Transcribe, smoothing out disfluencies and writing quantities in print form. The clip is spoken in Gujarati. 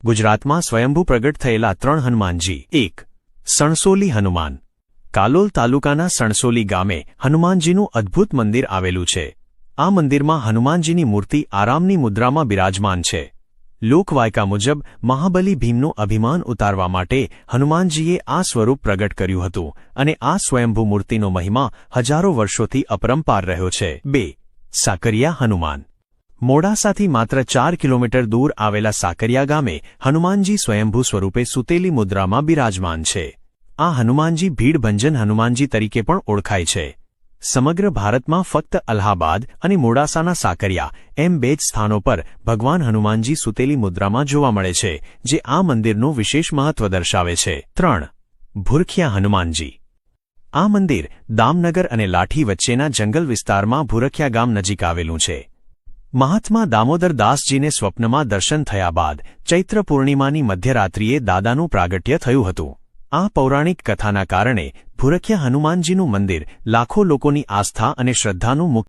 ગુજરાતમાં સ્વયંભૂ પ્રગટ થયેલા 3 હનુમાનજી. 1. સણસોલી હનુમાન. કાલોલ તાલુકાના સણસોલી ગામે હનુમાનજીનું અદ્ભુત મંદિર આવેલું છે. આ મંદિરમાં હનુમાનજીની મૂર્તિ આરામની મુદ્રામાં બિરાજમાન છે. લોકવાયકા મુજબ મહાબલી ભીમનું અભિમાન ઉતારવા માટે હનુમાનજીએ આ સ્વરૂપ પ્રગટ કર્યું હતું અને આ સ્વયંભૂ મૂર્તિનો મહિમા હજારો વર્ષોથી અપરંપાર રહ્યો છે. 2. સાકરિયા હનુમાન. મોડાસાથી માત્ર 4 કિલોમીટર દૂર આવેલા સાકરિયા ગામે હનુમાનજી સ્વયંભૂ સ્વરૂપે સૂતેલી મુદ્રામાં બિરાજમાન છે. આ હનુમાનજી ભીડભંજન હનુમાનજી તરીકે પણ ઓળખાય છે. સમગ્ર ભારતમાં ફક્ત અલ્હાબાદ અને મોડાસાના સાકરિયા એમ 2 જ સ્થાનો પર ભગવાન હનુમાનજી સૂતેલી મુદ્રામાં જોવા મળે છે, જે આ મંદિરનું વિશેષ મહત્વ દર્શાવે છે. 3. ભૂરખિયા હનુમાનજી. આ મંદિર દામનગર અને લાઠી વચ્ચેના જંગલ વિસ્તારમાં ભૂરખિયા ગામ નજીક આવેલું છે. મહાત્મા દામોદર દાસજીને સ્વપ્નમાં દર્શન થયા બાદ ચૈત્ર પૂર્ણિમાની મધ્યરાત્રિએ દાદાનું પ્રાગટ્ય થયું હતું. આ પૌરાણિક કથાના કારણે ભૂરખિયા હનુમાનજીનું મંદિર લાખો લોકોની આસ્થા અને શ્રદ્ધાનું મુખ્ય